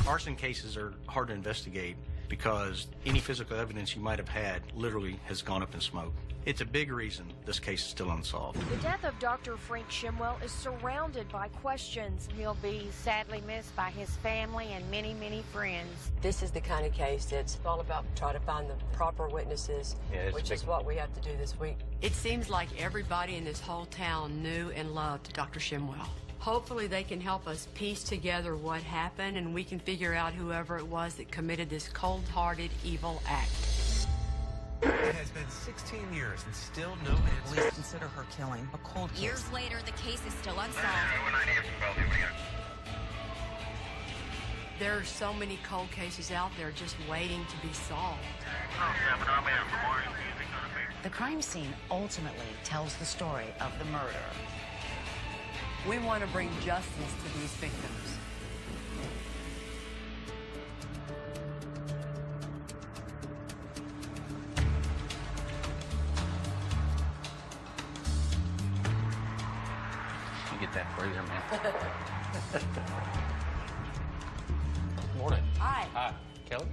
Arson cases are hard to investigate because any physical evidence you might have had literally has gone up in smoke. It's a big reason this case is still unsolved. The death of Dr. Frank Shimwell is surrounded by questions. He'll be sadly missed by his family and many, many friends. This is the kind of case that's all about trying to find the proper witnesses, which is what we have to do this week. It seems like everybody in this whole town knew and loved Dr. Shimwell. Hopefully they can help us piece together what happened and we can figure out whoever it was that committed this cold-hearted, evil act. It has been 16 years and still no answer. Police consider her killing a cold case. Years later, the case is still unsolved. There are so many cold cases out there just waiting to be solved. The crime scene ultimately tells the story of the murder. We want to bring justice to these victims. You get that freezer, man. Morning. Hi. Hi. Kelly?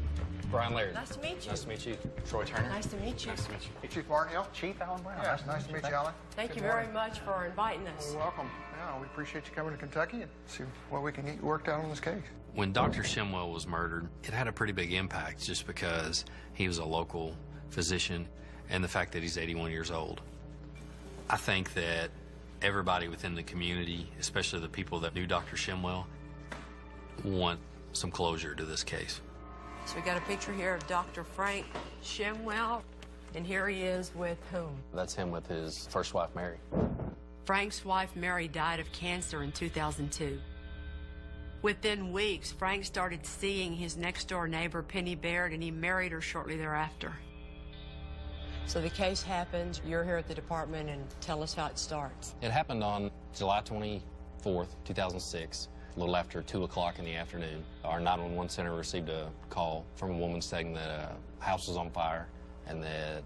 Brian Laird. Nice to meet you. Nice to meet you. Troy Turner. Nice to meet you. Nice to meet you. Hey, Chief Barnhill. Chief Alan Brown. Yeah, nice to meet you, Alan. Thank you Good very morning. much for inviting us. You're welcome. Yeah, we appreciate you coming to Kentucky and see what we can get worked out on this case. When Dr. Shimwell was murdered, it had a pretty big impact just because he was a local physician and the fact that he's 81 years old. I think that everybody within the community, especially the people that knew Dr. Shimwell, want some closure to this case. So we got a picture here of Dr. Frank Shimwell, and here he is with whom? That's him with his first wife, Mary. Frank's wife, Mary, died of cancer in 2002. Within weeks, Frank started seeing his next-door neighbor, Penny Baird, and he married her shortly thereafter. So the case happens, you're here at the department, and tell us how it starts. It happened on July 24th, 2006, a little after 2 o'clock in the afternoon. Our 911 center received a call from a woman saying that a house was on fire and that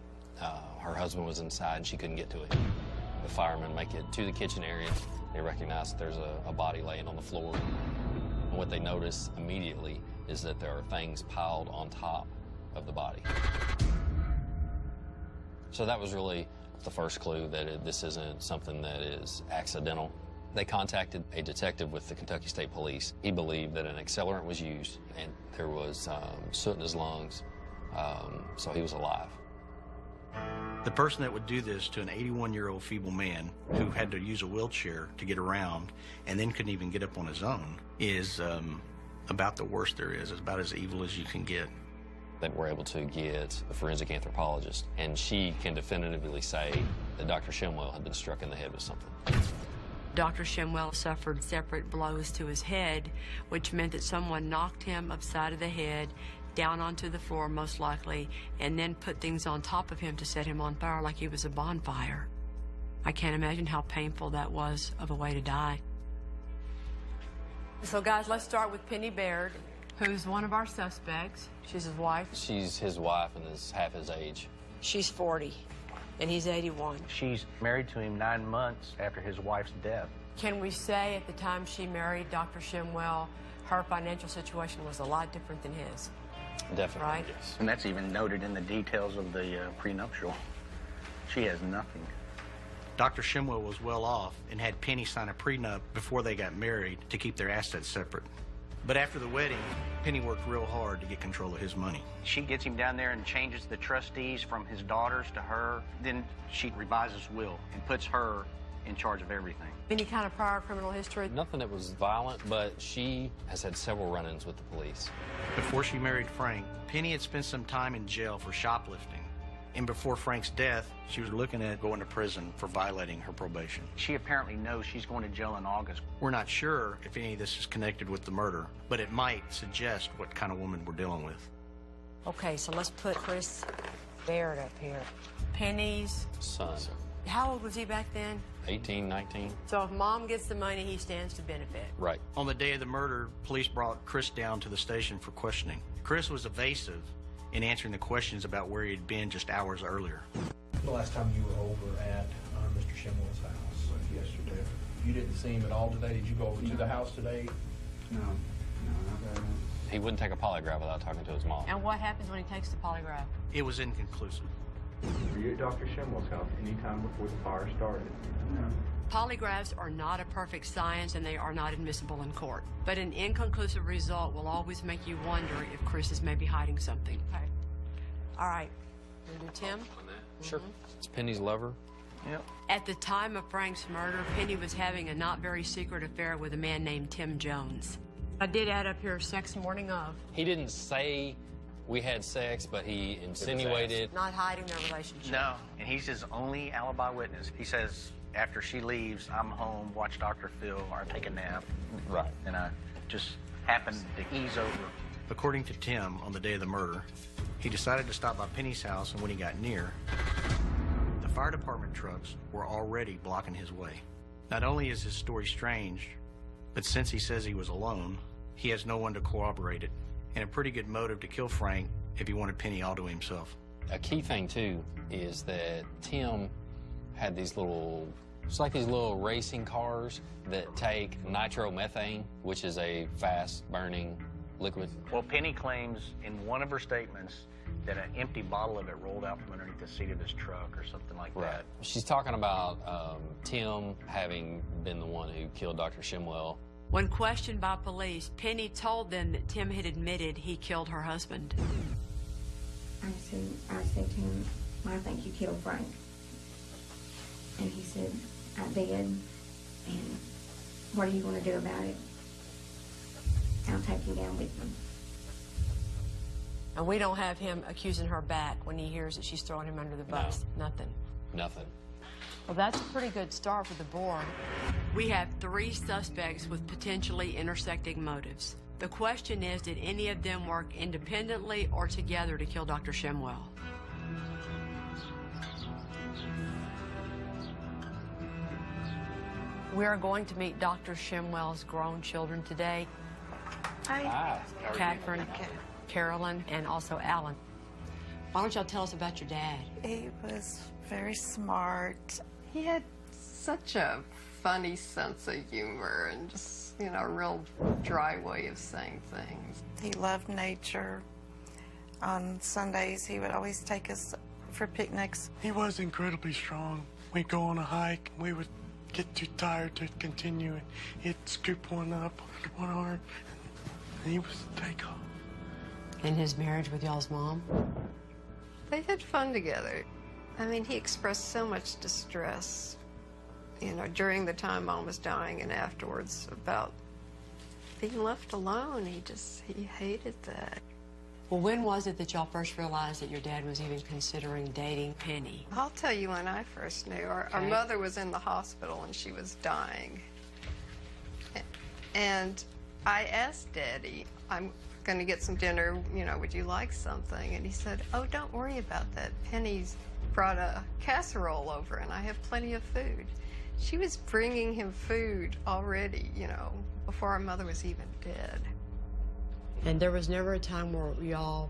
her husband was inside and she couldn't get to it. The firemen make it to the kitchen area. They recognize that there's a body laying on the floor. And what they notice immediately is that there are things piled on top of the body. So that was really the first clue that this isn't something that is accidental. They contacted a detective with the Kentucky State Police. He believed that an accelerant was used and there was soot in his lungs, so he was alive. The person that would do this to an 81-year-old feeble man who had to use a wheelchair to get around and then couldn't even get up on his own is about the worst there is. It's about as evil as you can get. That we're able to get a forensic anthropologist, and she can definitively say that Dr. Shimwell had been struck in the head with something. Dr. Shimwell suffered separate blows to his head, which meant that someone knocked him upside of the head, down onto the floor most likely, and then put things on top of him to set him on fire like he was a bonfire. I can't imagine how painful that was of a way to die. So guys, let's start with Penny Baird, who's one of our suspects. She's his wife. She's his wife and is half his age. She's 40, and he's 81. She's married to him 9 months after his wife's death. Can we say at the time she married Dr. Shimwell, her financial situation was a lot different than his? Definitely, Right? yes. And that's even noted in the details of the prenuptial. She has nothing. Dr. Shimwell was well off and had Penny sign a prenup before they got married to keep their assets separate. But after the wedding, Penny worked real hard to get control of his money. She gets him down there and changes the trustees from his daughters to her. Then she revises will and puts her in charge of everything. Any kind of prior criminal history? Nothing that was violent, but she has had several run-ins with the police. Before she married Frank, Penny had spent some time in jail for shoplifting. And before Frank's death, she was looking at going to prison for violating her probation. She apparently knows she's going to jail in August. We're not sure if any of this is connected with the murder, but it might suggest what kind of woman we're dealing with. Okay, so let's put Chris Baird up here. Penny's Son, how old was he back then? 18, 19. So if mom gets the money, he stands to benefit. Right. On the day of the murder, police brought Chris down to the station for questioning. Chris was evasive in answering the questions about where he'd been just hours earlier. The last time you were over at Mr. Shimwell's house? Yesterday. You didn't see him at all today? Did you go over to the house today? No, not that. He wouldn't take a polygraph without talking to his mom. And what happens when he takes the polygraph? It was inconclusive. Were you at Dr. Shimwell's house any time before the fire started? No. Polygraphs are not a perfect science, and they are not admissible in court. But an inconclusive result will always make you wonder if Chris is maybe hiding something. Okay. All right. You do Tim? Sure. It's Penny's lover. Yep. At the time of Frank's murder, Penny was having a not very secret affair with a man named Tim Jones. I did add up here sex morning of. He didn't say we had sex, but he insinuated. Not hiding their relationship. No, and he's his only alibi witness. He says, after she leaves, I'm home, watch Dr. Phil, or take a nap. Right. And I just happened to ease over. According to Tim, on the day of the murder, he decided to stop by Penny's house, and when he got near, the fire department trucks were already blocking his way. Not only is his story strange, but since he says he was alone, he has no one to corroborate it, and a pretty good motive to kill Frank if he wanted Penny all to himself. A key thing, too, is that Tim had these little, it's like these little racing cars that take nitromethane, which is a fast-burning liquid. Well, Penny claims in one of her statements that an empty bottle of it rolled out from underneath the seat of his truck or something like that. She's talking about Tim having been the one who killed Dr. Shimwell. When questioned by police, Penny told them that Tim had admitted he killed her husband. I said to him, I think you killed Frank. And he said, I did. And what are you going to do about it? I'll take you down with me. And we don't have him accusing her back when he hears that she's throwing him under the bus. No. Nothing. Nothing. Well, that's a pretty good start for the board. We have 3 suspects with potentially intersecting motives. The question is, did any of them work independently or together to kill Dr. Shimwell? We are going to meet Dr. Shimwell's grown children today. Hi. Catherine, Carolyn, and also Alan. Why don't y'all tell us about your dad? He was very smart. He had such a funny sense of humor and just, you know, a real dry way of saying things. He loved nature. On Sundays, he would always take us for picnics. He was incredibly strong. We'd go on a hike, and we would get too tired to continue, and he'd scoop one up on one arm, and he was take off. In his marriage with y'all's mom? They had fun together. I mean, he expressed so much distress, you know, during the time Mom was dying and afterwards about being left alone. He hated that. Well, when was it that y'all first realized that your dad was even considering dating Penny? I'll tell you when I first knew. Our mother was in the hospital and she was dying. And I asked Daddy, I'm going to get some dinner, you know, would you like something? And he said, oh, don't worry about that. Penny's brought a casserole over and I have plenty of food. She was bringing him food already, you know, before our mother was even dead. And there was never a time where y'all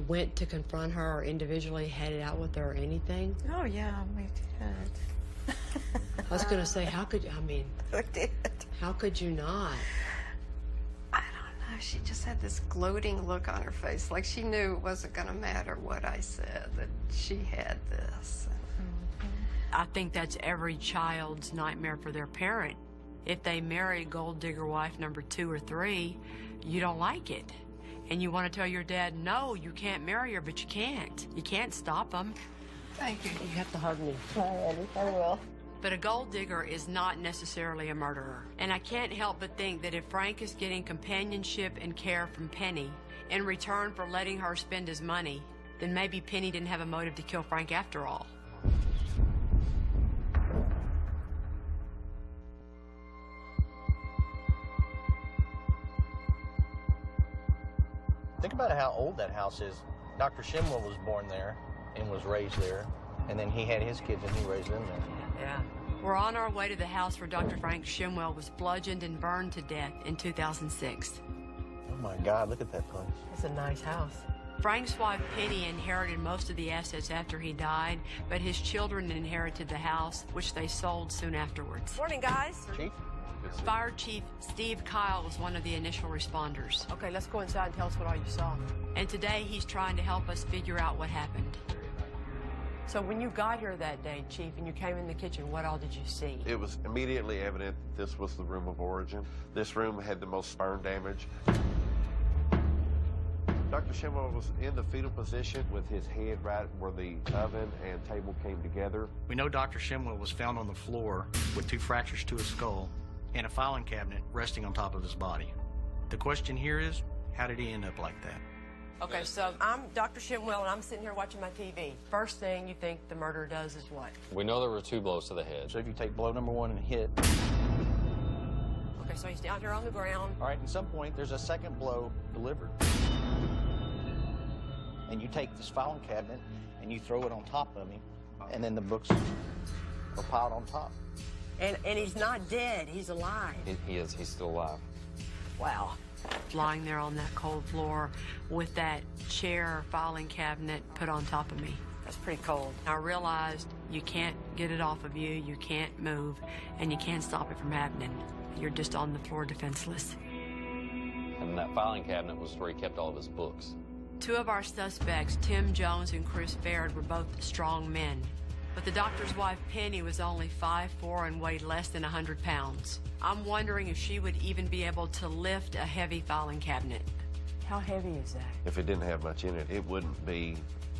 went to confront her or individually had it out with her or anything? Oh, yeah, we did. I was going to say, how could you, I mean, we did. How could you not? I don't know. She just had this gloating look on her face, like she knew it wasn't going to matter what I said, that she had this. I think that's every child's nightmare for their parent. If they marry gold digger wife number 2 or 3, you don't like it. And you want to tell your dad, no, you can't marry her, but you can't. You can't stop him. Thank you. You have to hug me. Alrighty, I will. But a gold digger is not necessarily a murderer. And I can't help but think that if Frank is getting companionship and care from Penny in return for letting her spend his money, then maybe Penny didn't have a motive to kill Frank after all. Think about how old that house is. Dr. Shimwell was born there and was raised there, and then he had his kids and he raised them there. Yeah. We're on our way to the house where Dr. Frank Shimwell was bludgeoned and burned to death in 2006. Oh my God, look at that place. It's a nice house. Frank's wife Penny inherited most of the assets after he died, but his children inherited the house, which they sold soon afterwards. Morning, guys. Chief? occupancy. Fire Chief Steve Kyle was one of the initial responders. Okay, let's go inside and tell us what all you saw. And today he's trying to help us figure out what happened. So when you got here that day, Chief, and you came in the kitchen, what all did you see? It was immediately evident that this was the room of origin. This room had the most burn damage. Dr. Shimwell was in the fetal position with his head right where the oven and table came together. We know Dr. Shimwell was found on the floor with 2 fractures to his skull and a filing cabinet resting on top of his body. The question here is, how did he end up like that? Okay, so I'm Dr. Shimwell, and I'm sitting here watching my TV. First thing you think the murderer does is what? We know there were 2 blows to the head. So if you take blow number 1 and hit. Okay, so he's down here on the ground. All right, at some point, there's a second blow delivered. And you take this filing cabinet and you throw it on top of him, and then the books are piled on top. And he's not dead, he's alive. He is, he's still alive. Wow. Lying there on that cold floor with that chair filing cabinet put on top of me. That's pretty cold. I realized you can't get it off of you, you can't move, and you can't stop it from happening. You're just on the floor defenseless. And that filing cabinet was where he kept all of his books. 2 of our suspects, Tim Jones and Chris Baird, were both strong men. But the doctor's wife, Penny, was only 5'4" and weighed less than 100 pounds. I'm wondering if she would even be able to lift a heavy filing cabinet. How heavy is that? If it didn't have much in it, it wouldn't be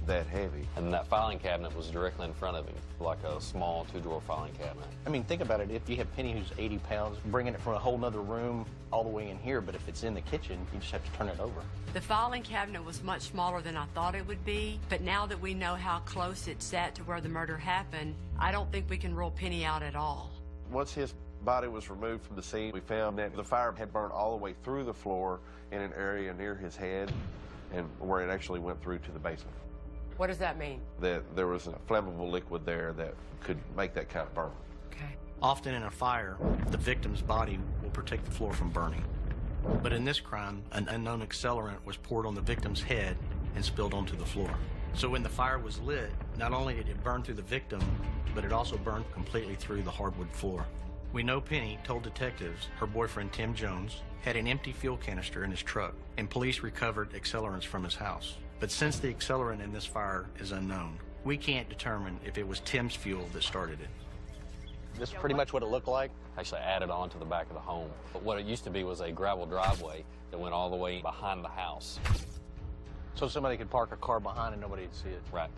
that heavy. And that filing cabinet was directly in front of him, like a small 2-drawer filing cabinet. I mean, think about it. If you have Penny who's 80 pounds, bringing it from a whole nother room all the way in here, but if it's in the kitchen, you just have to turn it over. The filing cabinet was much smaller than I thought it would be, but now that we know how close it sat to where the murder happened, I don't think we can rule Penny out at all. Once his body was removed from the scene, we found that the fire had burned all the way through the floor in an area near his head, and where it actually went through to the basement. What does that mean? That there was a flammable liquid there that could make that kind of burn. Okay. Often in a fire, the victim's body will protect the floor from burning. But in this crime, an unknown accelerant was poured on the victim's head and spilled onto the floor. So when the fire was lit, not only did it burn through the victim, but it also burned completely through the hardwood floor. We know Penny told detectives her boyfriend, Tim Jones, had an empty fuel canister in his truck, and police recovered accelerants from his house. But since the accelerant in this fire is unknown, we can't determine if it was Tim's fuel that started it. This is pretty much what it looked like. Actually added on to the back of the home. But what it used to be was a gravel driveway that went all the way behind the house. So somebody could park a car behind and nobody would see it. Right.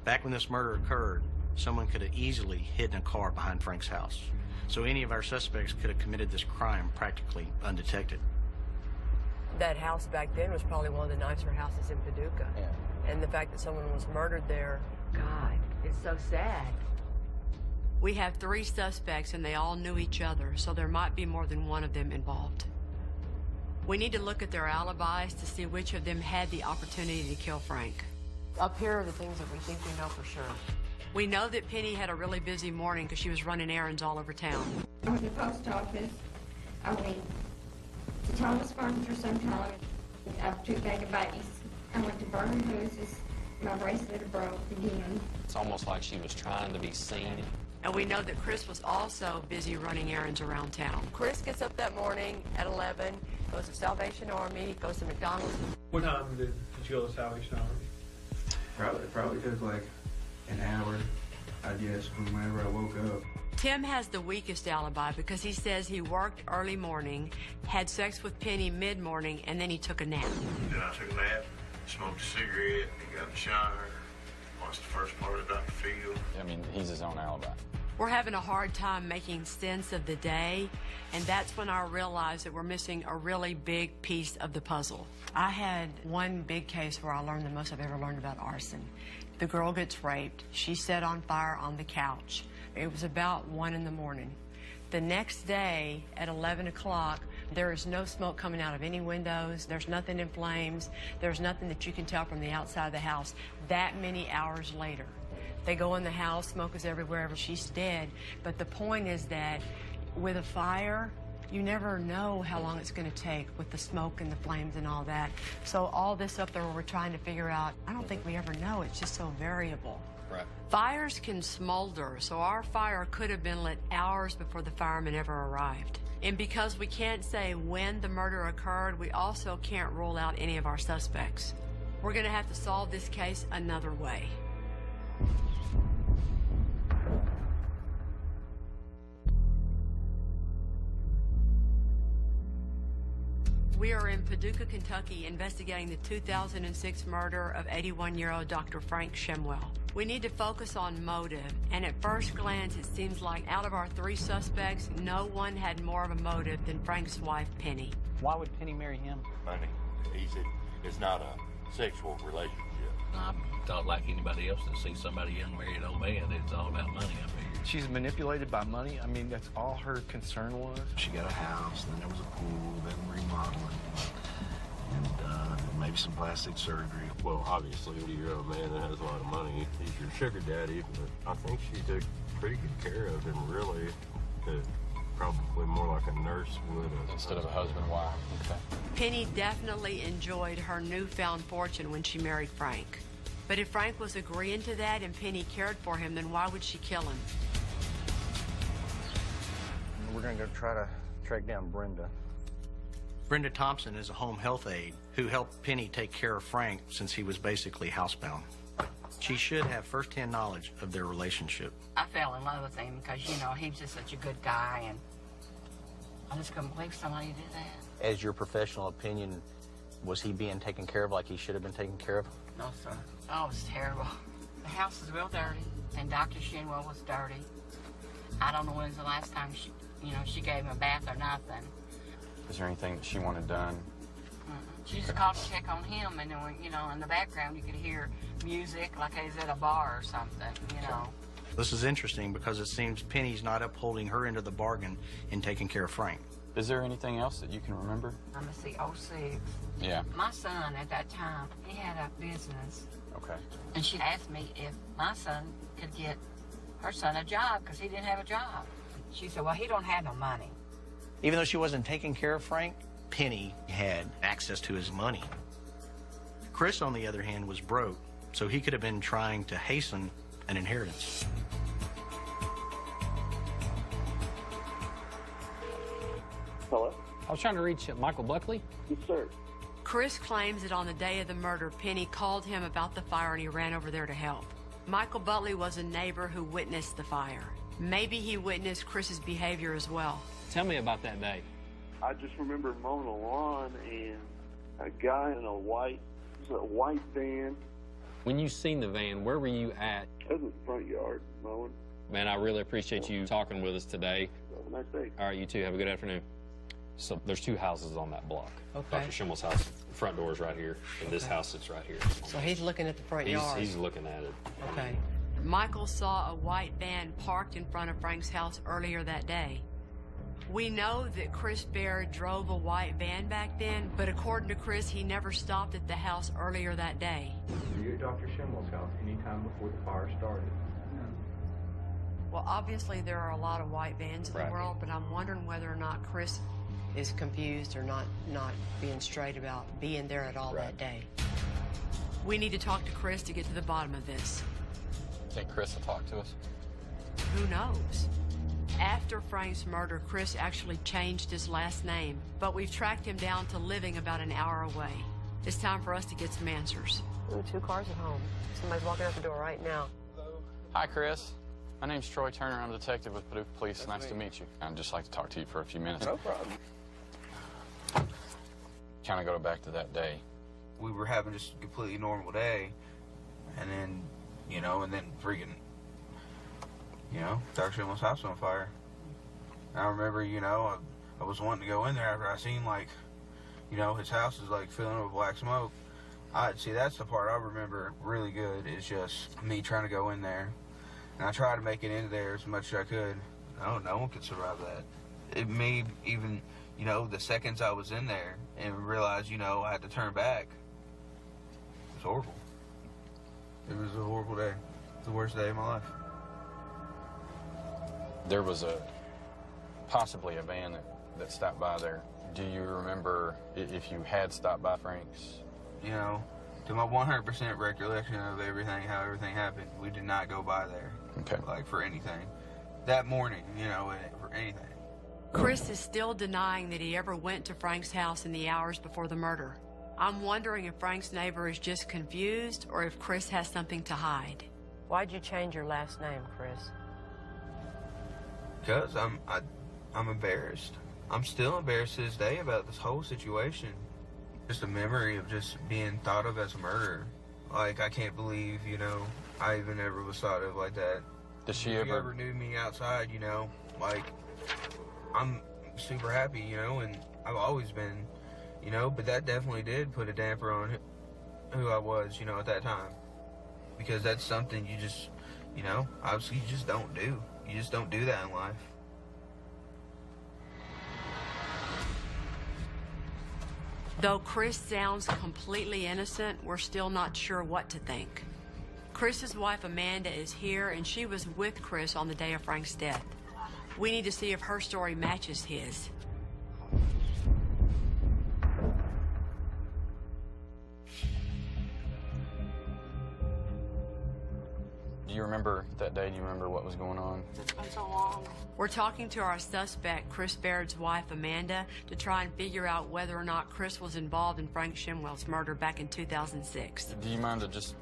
Back when this murder occurred, someone could have easily hidden a car behind Frank's house. So any of our suspects could have committed this crime practically undetected. That house back then was probably one of the nicer houses in Paducah. Yeah. And the fact that someone was murdered there, God, it's so sad. We have 3 suspects and they all knew each other, so there might be more than one of them involved. We need to look at their alibis to see which of them had the opportunity to kill Frank. Up here are the things that we think we know for sure. We know that Penny had a really busy morning because she was running errands all over town. I went to the post office. I went to Thomas Furniture sometime. I took a bag of bags. I went to Burn Houses. My bracelet broke again. It's almost like she was trying to be seen. And we know that Chris was also busy running errands around town. Chris gets up that morning at 11, goes to Salvation Army, goes to McDonald's. What time did you go to Salvation Army? Probably took like an hour, I guess, from whenever I woke up. Tim has the weakest alibi because he says he worked early morning, had sex with Penny mid-morning, and then he took a nap. Then I took a nap, smoked a cigarette, got in the shower, watched the first part of Dr. Field. I mean, he's his own alibi. We're having a hard time making sense of the day, and that's when I realized that we're missing a really big piece of the puzzle. I had one big case where I learned the most I've ever learned about arson. The girl gets raped. She's set on fire on the couch. It was about 1 in the morning. The next day at 11 o'clock, there is no smoke coming out of any windows. There's nothing in flames. There's nothing that you can tell from the outside of the house. That many hours later, they go in the house, smoke is everywhere, she's dead. But the point is that with a fire, you never know how long it's going to take with the smoke and the flames and all that. So all this up there we're trying to figure out, I don't think we ever know. It's just so variable. Right. Fires can smolder, so our fire could have been lit hours before the firemen ever arrived. And because we can't say when the murder occurred, we also can't rule out any of our suspects. We're going to have to solve this case another way. We are in Paducah, Kentucky, investigating the 2006 murder of 81-year-old Dr. Frank Shimwell. We need to focus on motive, and at first glance, it seems like out of our 3 suspects, no one had more of a motive than Frank's wife, Penny. Why would Penny marry him? Money. It's not a sexual relationship. I thought like anybody else that sees somebody young married old man, it's all about money, I figured. She's manipulated by money. I mean, that's all her concern was. She got a house, then there was a pool, then remodeling, and maybe some plastic surgery. Well, obviously, you're a man that has a lot of money. He's your sugar daddy, but I think she took pretty good care of him, really. Probably more like a nurse would. Instead of a husband-wife. Okay. Penny definitely enjoyed her newfound fortune when she married Frank. But if Frank was agreeing to that and Penny cared for him, then why would she kill him? We're going to go try to track down Brenda. Brenda Thompson is a home health aide who helped Penny take care of Frank since he was basically housebound. She should have first-hand knowledge of their relationship. I fell in love with him because, you know, he was just such a good guy, and I just couldn't believe somebody did that. As your professional opinion, was he being taken care of like he should have been taken care of? No, sir. Oh, it was terrible. The house is real dirty, and Dr. Shinwell was dirty. I don't know when's the last time she gave him a bath or nothing. Is there anything that she wanted done? She used to call to check on him, and then, in the background you could hear music like he was at a bar or something, This is interesting because it seems Penny's not upholding her end of the bargain in taking care of Frank. Is there anything else that you can remember? Let me see, 06. Yeah. My son at that time, he had a business. Okay. And she asked me if my son could get her son a job because he didn't have a job. She said, well, he don't have no money. Even though she wasn't taking care of Frank, Penny had access to his money. Chris, on the other hand, was broke, so he could have been trying to hasten an inheritance. Hello? I was trying to reach Michael Buckley. Yes, sir. Chris claims that on the day of the murder, Penny called him about the fire and he ran over there to help. Michael Buckley was a neighbor who witnessed the fire. Maybe he witnessed Chris's behavior as well. Tell me about that day. I just remember mowing the lawn and a guy in a white van. When you seen the van, where were you at? I was in the front yard mowing. Man, I really appreciate you talking with us today. Have a nice day. All right, you too. Have a good afternoon. So there's 2 houses on that block. Okay. Dr. Schimmel's house, the front door is right here, and this house sits right here. So he's looking at the front yard. He's looking at it. Okay. Michael saw a white van parked in front of Frank's house earlier that day. We know that Chris Baird drove a white van back then, but according to Chris, he never stopped at the house earlier that day. Were you at Dr. Schimmel's house any time before the fire started? Well, obviously there are a lot of white vans in the world, but I'm wondering whether or not Chris is confused or not being straight about being there at all that day. We need to talk to Chris to get to the bottom of this. Think Chris will talk to us? Who knows? After Frank's murder, Chris actually changed his last name, but we've tracked him down to living about an hour away. It's time for us to get some answers. There are 2 cars at home. Somebody's walking out the door right now. Hi, Chris. My name's Troy Turner. I'm a detective with Paducah Police. Nice to meet you. I'd just like to talk to you for a few minutes. No problem. Kind of go back to that day. We were having just a completely normal day, and then, freaking, Dr. Schimmel's house on fire. And I remember, I was wanting to go in there after I seen, his house is, filling with black smoke. See, that's the part I remember really good, is just me trying to go in there. And I tried to make it into there as much as I could. No one could survive that. It made even, the seconds I was in there and realized, I had to turn back. It was horrible. It was a horrible day. The worst day of my life. There was possibly a van that stopped by there. Do you remember if you had stopped by Frank's? To my 100% recollection of everything, how everything happened, we did not go by there. Okay. For anything. That morning, for anything. Chris is still denying that he ever went to Frank's house in the hours before the murder. I'm wondering if Frank's neighbor is just confused or if Chris has something to hide. Why'd you change your last name, Chris? Because I'm embarrassed. I'm still embarrassed to this day about this whole situation. Just a memory of just being thought of as a murderer. Like, I can't believe, you know, I even ever was thought of like that. Does she If you ever knew me outside, you know, like, I'm super happy, you know, and I've always been, you know, but that definitely did put a damper on who I was, you know, at that time. Because that's something you just, you know, obviously you just don't do. You just don't do that in life. Though Chris sounds completely innocent, we're still not sure what to think. Chris's wife Amanda is here, and she was with Chris on the day of Frank's death. We need to see if her story matches his. Do you remember that day? Do you remember what was going on? It's been so long. We're talking to our suspect, Chris Baird's wife, Amanda, to try and figure out whether or not Chris was involved in Frank Shimwell's murder back in 2006. Do you mind to just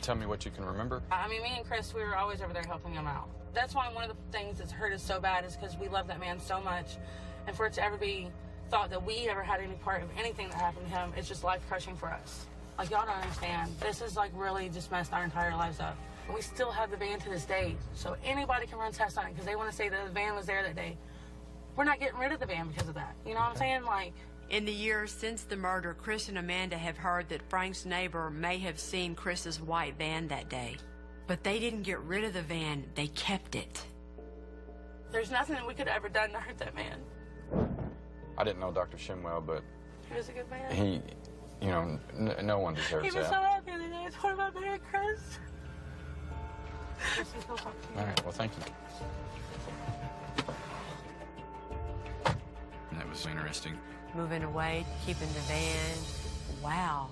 tell me what you can remember? I mean, me and Chris, we were always over there helping him out. That's why one of the things that's hurt us so bad is because we love that man so much. And for it to ever be thought that we ever had any part of anything that happened to him, it's just life-crushing for us. Like, y'all don't understand. This is, like, really just messed our entire lives up. We still have the van to this day, so anybody can run tests on it because they want to say that the van was there that day. We're not getting rid of the van because of that. You know what I'm saying? Like, in the years since the murder, Chris and Amanda have heard that Frank's neighbor may have seen Chris's white van that day. But they didn't get rid of the van, they kept it. there's nothing that we could have ever done to hurt that man. I didn't know Dr. Shimwell, but He was a good man. he, you know, no one deserves He was that. so happy the day I told him about marrying Chris. All right, well, thank you. That was interesting. Moving away, keeping the van. Wow.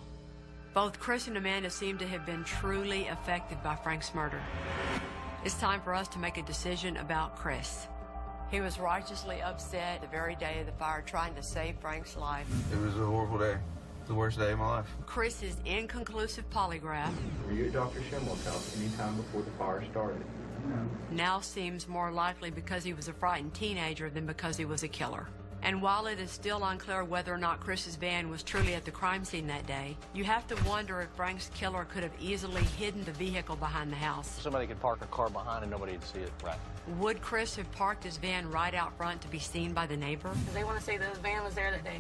Both Chris and Amanda seem to have been truly affected by Frank's murder. It's time for us to make a decision about Chris. He was righteously upset the very day of the fire, trying to save Frank's life. It was a horrible day. The worst day of my life. Chris's inconclusive polygraph Were you at Dr. Shimwell's house any time before the fire started? now seems more likely because he was a frightened teenager than because he was a killer. And while it is still unclear whether or not Chris's van was truly at the crime scene that day, you have to wonder if Frank's killer could have easily hidden the vehicle behind the house. Somebody could park a car behind and nobody would see it. Right. Would Chris have parked his van right out front to be seen by the neighbor? They want to say that the van was there that day.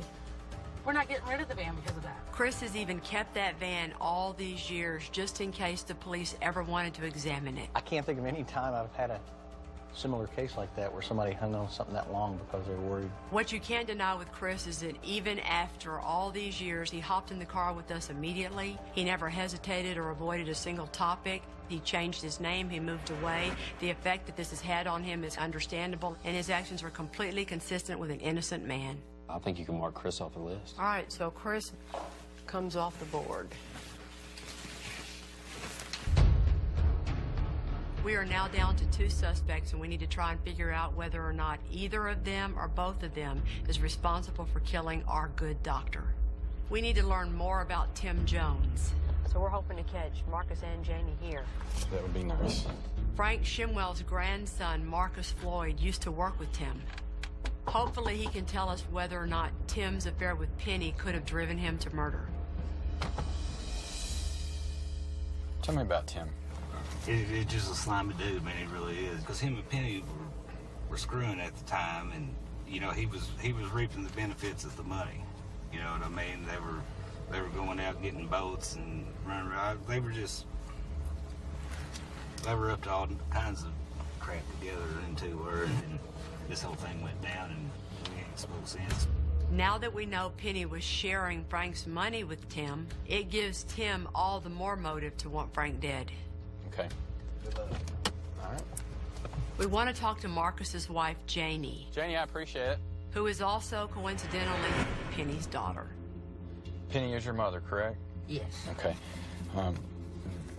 We're not getting rid of the van because of that. Chris has even kept that van all these years just in case the police ever wanted to examine it. I can't think of any time I've had a similar case like that where somebody hung on something that long because they were worried. What you can't deny with Chris is that even after all these years, he hopped in the car with us immediately. He never hesitated or avoided a single topic. He changed his name, he moved away. The effect that this has had on him is understandable, and his actions are completely consistent with an innocent man. I think you can mark Chris off the list. All right, so Chris comes off the board. We are now down to 2 suspects, and we need to try and figure out whether or not either of them or both of them is responsible for killing our good doctor. We need to learn more about Tim Jones. So we're hoping to catch Marcus and Jamie here. That would be nice. Frank Shimwell's grandson, Marcus Floyd, used to work with Tim. Hopefully he can tell us whether or not Tim's affair with Penny could have driven him to murder. Tell me about Tim. He's just a slimy dude, man. He really is. Because him and Penny were screwing at the time, and you know he was reaping the benefits of the money. You know what I mean? They were going out getting boats and running around. They were up to all kinds of crap together into her, and this whole thing went down, and it makes no sense. Now that we know Penny was sharing Frank's money with Tim, it gives Tim all the more motive to want Frank dead. Okay. Good luck. All right. We want to talk to Marcus's wife, Janie. Janie, I appreciate it. Who is also, coincidentally, Penny's daughter. Penny is your mother, correct? Yes. Okay.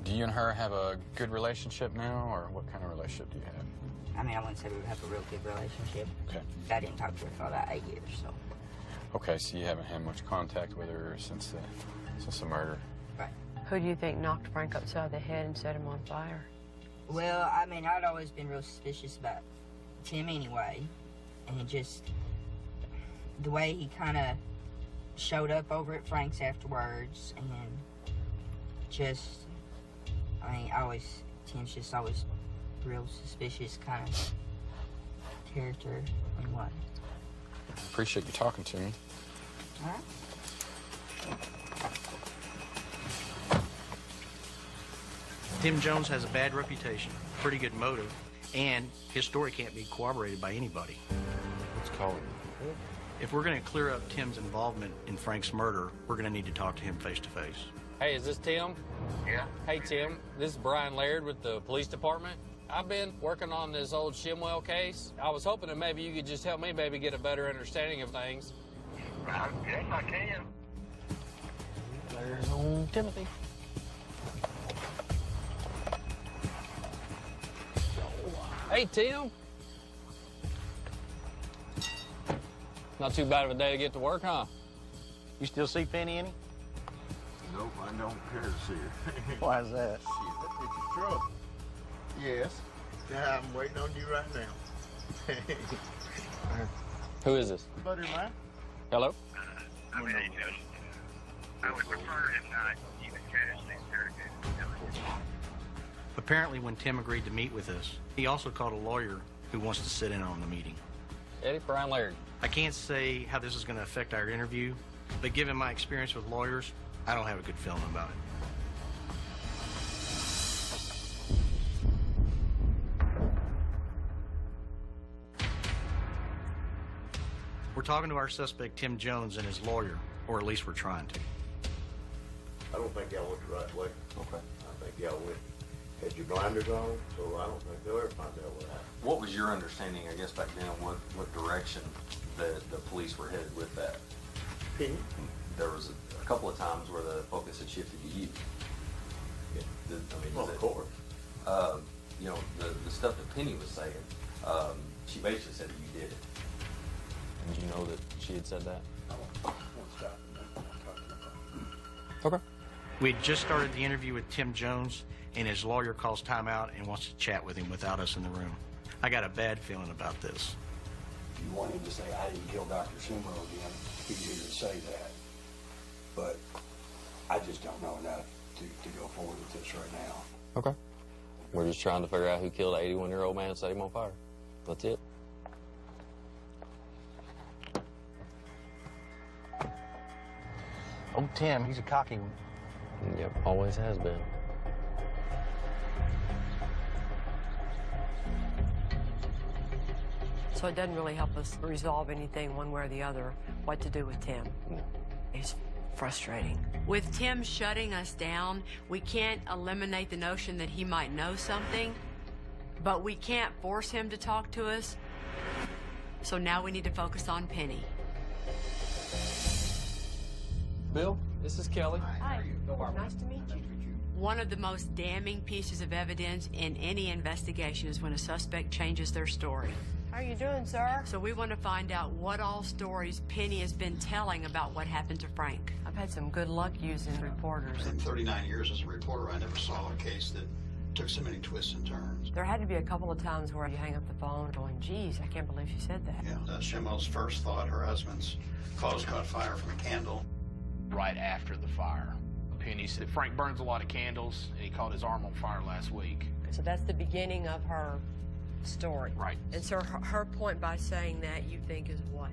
Do you and her have a good relationship now, or what kind of relationship do you have? I mean, I wouldn't say we have a real good relationship. Okay. I didn't talk to her for about 8 years, so. Okay, so you haven't had much contact with her since the murder. Right. Who do you think knocked Frank upside the head and set him on fire? Well, I mean, I'd always been real suspicious about Tim anyway, and just the way he kind of showed up over at Frank's afterwards, and just, I mean, Tim's just always real suspicious kind of character and what. Appreciate you talking to me. All right. Tim Jones has a bad reputation, pretty good motive, and his story can't be corroborated by anybody. Let's call it. If we're going to clear up Tim's involvement in Frank's murder, we're going to need to talk to him face to face. Hey, is this Tim? Yeah. Hey, Tim. This is Brian Laird with the police department. I've been working on this old Shimwell case. I was hoping that maybe you could just help me maybe get a better understanding of things. Yes, I can. There's old Timothy. Hey, Tim. Not too bad of a day to get to work, huh? You still see Penny any? Nope, I don't care to see her. Why is that? It's your truck. Yes. Yeah, I'm waiting on you right now. Who is this? Buddy of mine. Hello? I would prefer if not even casually interrogated. Apparently, when Tim agreed to meet with us, he also called a lawyer who wants to sit in on the meeting. Eddie, Brian Laird. I can't say how this is going to affect our interview, but given my experience with lawyers, I don't have a good feeling about it. We're talking to our suspect, Tim Jones, and his lawyer, or at least we're trying to. I don't think y'all went the right way. Okay. I think y'all had your blinders on, so I don't think they'll ever find out what happened. What was your understanding, I guess, back then, what direction the police were headed with that? Penny? There was a couple of times where the focus had shifted to you. Yeah. Of course. You know, the stuff that Penny was saying, she basically said that you did it. And did you know that she had said that? Stop. Okay. We had just started the interview with Tim Jones, and his lawyer calls time out and wants to chat with him without us in the room. I got a bad feeling about this. You want him to say, I didn't kill Dr. Sumo again, he's here to say that. But I just don't know enough to go forward with this right now. Okay. We're just trying to figure out who killed an 81-year-old man and set him on fire. That's it. Oh, Tim, he's a cocky one. Yep, always has been. So it doesn't really help us resolve anything one way or the other, what to do with Tim. It's frustrating. With Tim shutting us down, we can't eliminate the notion that he might know something, but we can't force him to talk to us. So now we need to focus on Penny. Bill, this is Kelly. Hi. Nice to meet you. One of the most damning pieces of evidence in any investigation is when a suspect changes their story. How are you doing, sir? So we want to find out what all stories Penny has been telling about what happened to Frank. I've had some good luck using reporters. In 39 years as a reporter, I never saw a case that took so many twists and turns. There had to be a couple of times where you hang up the phone going, geez, I can't believe she said that. Yeah, Shimwell's first thought her husband's clothes caught fire from a candle. Right after the fire, Penny said Frank burns a lot of candles, and he caught his arm on fire last week. So that's the beginning of her story. Right. And so her point by saying that, you think, is what?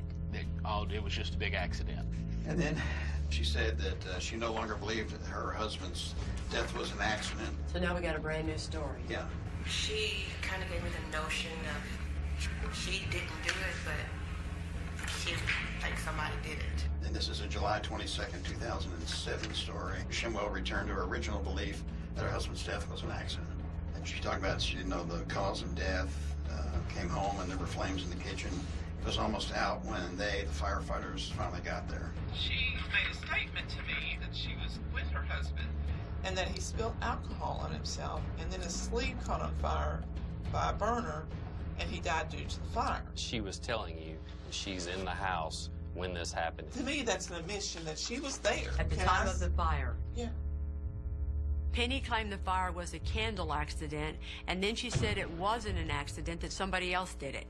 It was just a big accident. And then she said that she no longer believed that her husband's death was an accident. So now we got a brand new story. Yeah. She kind of gave me the notion of she didn't do it, but she thinks somebody did it. And this is a July 22nd, 2007 story. Shimwell returned to her original belief that her husband's death was an accident. And she talked about she didn't know the cause of death, came home and there were flames in the kitchen. It was almost out when the firefighters, finally got there. She made a statement to me that she was with her husband and that he spilled alcohol on himself, and then his sleeve caught on fire by a burner, and he died due to the fire. She was telling you she's in the house when this happened. To me, that's an admission that she was there. At the time of the fire. Yeah. Penny claimed the fire was a candle accident, and then she said it wasn't an accident, that somebody else did it.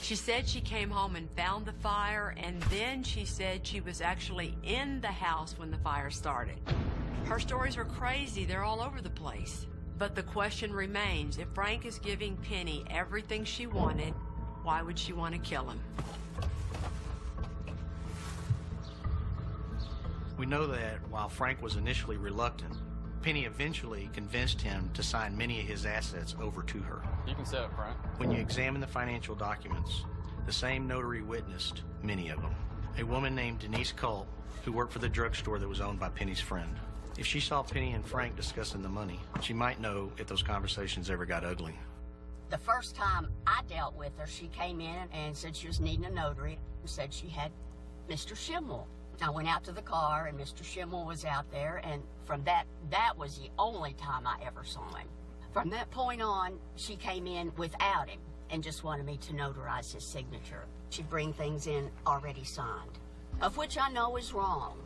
She said she came home and found the fire, and then she said she was actually in the house when the fire started. Her stories are crazy. They're all over the place. But the question remains, if Frank is giving Penny everything she wanted, why would she want to kill him? We know that while Frank was initially reluctant, Penny eventually convinced him to sign many of his assets over to her. You can set up, Frank. When you examine the financial documents, the same notary witnessed many of them. A woman named Denise Culp, who worked for the drugstore that was owned by Penny's friend. If she saw Penny and Frank discussing the money, she might know if those conversations ever got ugly. The first time I dealt with her, she came in and said she was needing a notary, and said she had Mr. Shimwell. I went out to the car, and Mr. Shimwell was out there, and from that was the only time I ever saw him. From that point on, she came in without him and just wanted me to notarize his signature. She'd bring things in already signed, of which I know is wrong.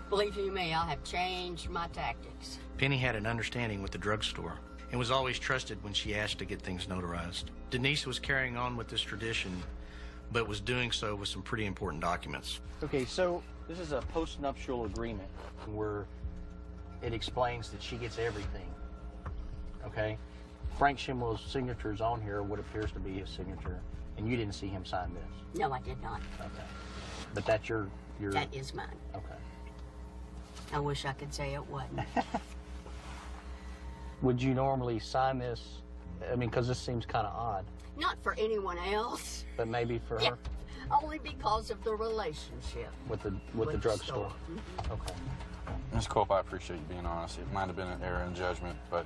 Believe you me, I have changed my tactics. Penny had an understanding with the drugstore and was always trusted when she asked to get things notarized. Denise was carrying on with this tradition, but was doing so with some pretty important documents. Okay, so this is a post-nuptial agreement where it explains that she gets everything, okay? Frank Shimwell's signature is on here, what appears to be his signature, and you didn't see him sign this? No, I did not. Okay. But that's your... That is mine. Okay. I wish I could say it wasn't. Would you normally sign this? I mean, because this seems kind of odd. Not for anyone else. But maybe for her? Only because of the relationship. With the drugstore? Mm-hmm. Okay. Ms. Culp, I appreciate you being honest. It might have been an error in judgment, but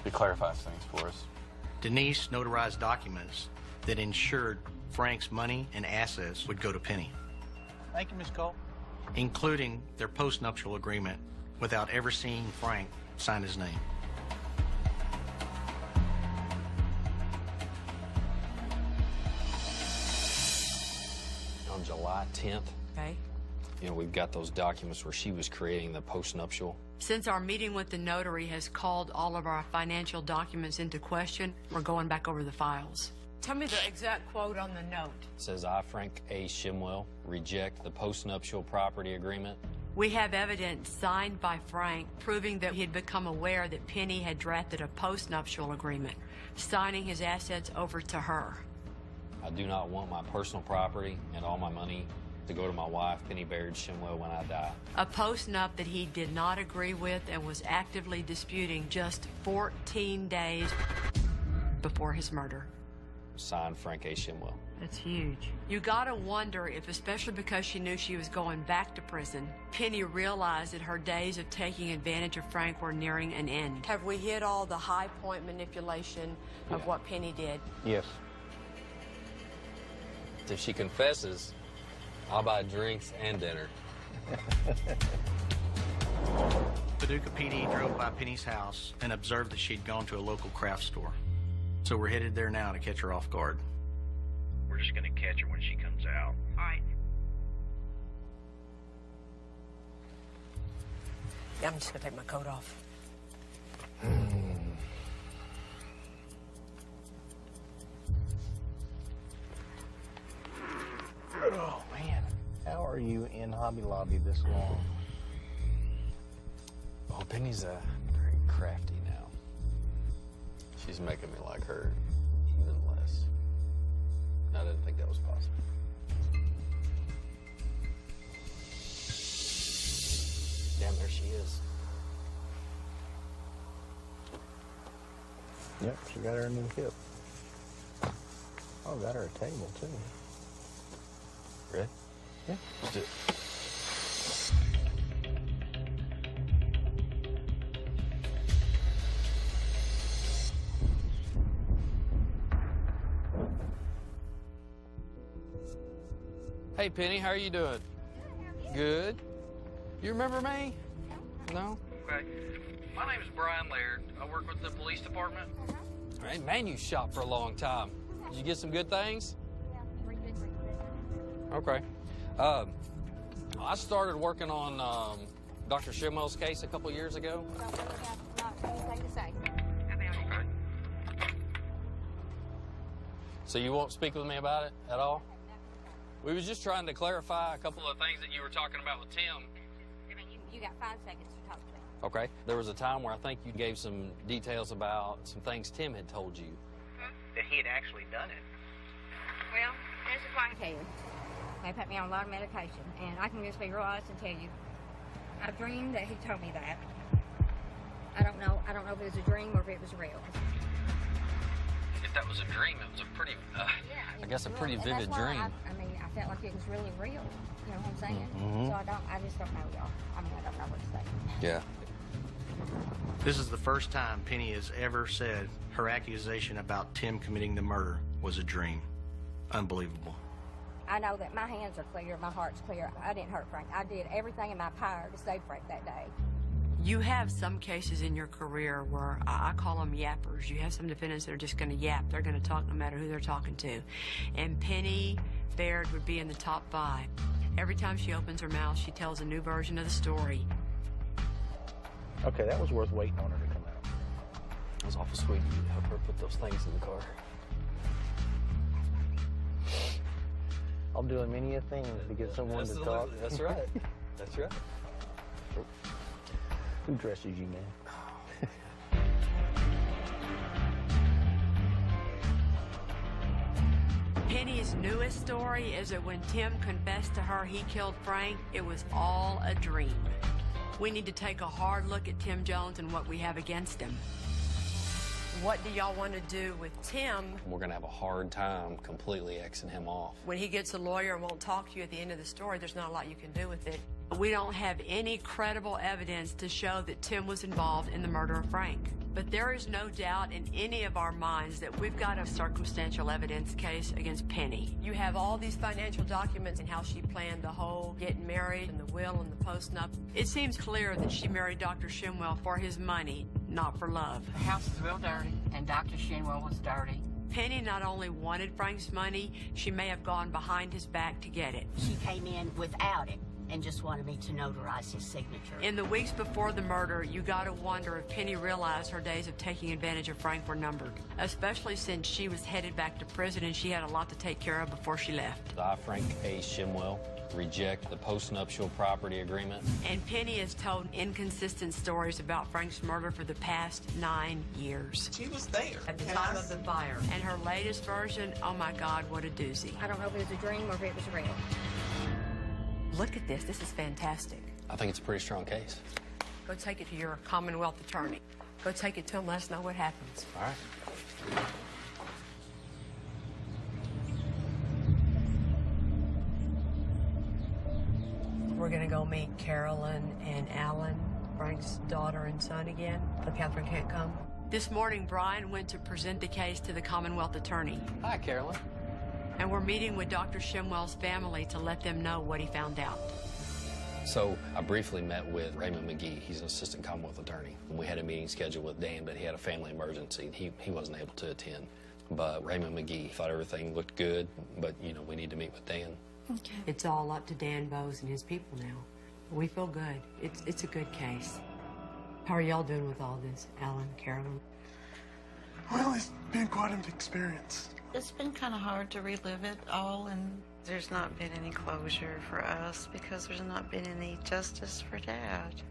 it clarifies things for us. Denise notarized documents that ensured Frank's money and assets would go to Penny. Thank you, Ms. Culp. Including their post-nuptial agreement, without ever seeing Frank sign his name. On July 10th, Okay. you know, we've got those documents where she was creating the post-nuptial. Since our meeting with the notary has called all of our financial documents into question, we're going back over the files. Tell me the exact quote on the note. It says, I, Frank A. Shimwell, reject the post-nuptial property agreement. We have evidence signed by Frank proving that he had become aware that Penny had drafted a post-nuptial agreement, signing his assets over to her. I do not want my personal property and all my money to go to my wife, Penny Baird Shimwell, when I die. A post-nup that he did not agree with and was actively disputing just 14 days before his murder. Signed, Frank A. Shimwell. That's huge. You gotta wonder if, especially because she knew she was going back to prison, Penny realized that her days of taking advantage of Frank were nearing an end. Have we hit all the high point manipulation of what Penny did? Yes. If she confesses, I'll buy drinks and dinner. Paducah PD drove by Penny's house and observed that she'd gone to a local craft store. So we're headed there now to catch her off guard. We're just gonna catch her when she comes out. All right. Yeah, I'm just gonna take my coat off. Oh, man. How are you in Hobby Lobby this long? Oh, Penny's very crafty now. She's making me like her even less. I didn't think that was possible. Damn, there she is. Yep, she got her a new hip. Oh, got her a table, too. Ready? Yeah. Let's do it. Hey, Penny, how are you doing? Good. You remember me? No? Okay. My name is Brian Laird. I work with the police department. Hey, man, you shop for a long time. Did you get some good things? Okay. I started working on Dr. Shimwell's case a couple years ago. Anything to say. So you won't speak with me about it at all? We was just trying to clarify a couple of things that you were talking about with Tim. You got 5 seconds to talk to him. Okay. There was a time where I think you gave some details about some things Tim had told you. That he had actually done it. Well, this is what I tell you. They put me on a lot of medication, and I can just be real honest and tell you, I dreamed that he told me that. I don't know if it was a dream or if it was real. If that was a dream, it was a pretty, I guess a pretty vivid dream. I mean, I felt like it was really real. You know what I'm saying? Mm-hmm. So I just don't know, y'all. I mean, I don't know what to say. Yeah. This is the first time Penny has ever said her accusation about Tim committing the murder was a dream. Unbelievable. I know that my hands are clear, my heart's clear. I didn't hurt Frank. I did everything in my power to save Frank that day. You have some cases in your career where I call them yappers. You have some defendants that are just going to yap. They're going to talk no matter who they're talking to. And Penny Baird would be in the top 5. Every time she opens her mouth, she tells a new version of the story. Okay, that was worth waiting on her to come out. It was awful sweet of you to help her put those things in the car. I'll do many a thing to get someone to talk. That's right. That's right. Who dresses you, man? Penny's newest story is that when Tim confessed to her he killed Frank, it was all a dream. We need to take a hard look at Tim Jones and what we have against him. What do y'all want to do with Tim? We're going to have a hard time completely Xing him off. When he gets a lawyer and won't talk to you at the end of the story, there's not a lot you can do with it. We don't have any credible evidence to show that Tim was involved in the murder of Frank. But there is no doubt in any of our minds that we've got a circumstantial evidence case against Penny. You have all these financial documents and how she planned the whole getting married and the will and the post-nup. It seems clear that she married Dr. Shimwell for his money, not for love. The house is real dirty, and Dr. Shimwell was dirty. Penny not only wanted Frank's money, she may have gone behind his back to get it. She came in without it and just wanted me to notarize his signature. In the weeks before the murder, you gotta wonder if Penny realized her days of taking advantage of Frank were numbered, especially since she was headed back to prison and she had a lot to take care of before she left. I, Frank A. Shimwell, reject the post-nuptial property agreement. And Penny has told inconsistent stories about Frank's murder for the past 9 years. She was there. At the time of the fire. And her latest version, oh my God, what a doozy. I don't know if it was a dream or if it was real. Look at this. This is fantastic. I think it's a pretty strong case. Go take it to your Commonwealth attorney. Go take it to him. Let us know what happens. All right. We're going to go meet Carolyn and Alan, Frank's daughter and son again. But Catherine can't come. This morning, Brian went to present the case to the Commonwealth attorney. Hi, Carolyn. And we're meeting with Dr. Shimwell's family to let them know what he found out. So I briefly met with Raymond McGee. He's an assistant Commonwealth attorney. We had a meeting scheduled with Dan, but he had a family emergency. He wasn't able to attend. But Raymond McGee thought everything looked good, but, you know, we need to meet with Dan. Okay. It's all up to Dan Bowes and his people now. We feel good. It's a good case. How are y'all doing with all this, Alan, Carolyn? Well, it's been quite an experience. It's been kind of hard to relive it all, and there's not been any closure for us because there's not been any justice for Dad.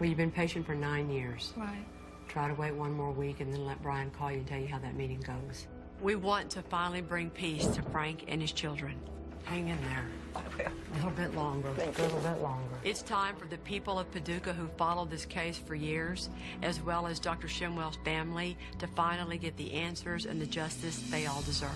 Well, you've been patient for 9 years. Right. Try to wait one more week and then let Brian call you and tell you how that meeting goes. We want to finally bring peace to Frank and his children. Hang in there. A little bit longer. A little bit longer. It's time for the people of Paducah who followed this case for years, as well as Dr. Shimwell's family, to finally get the answers and the justice they all deserve.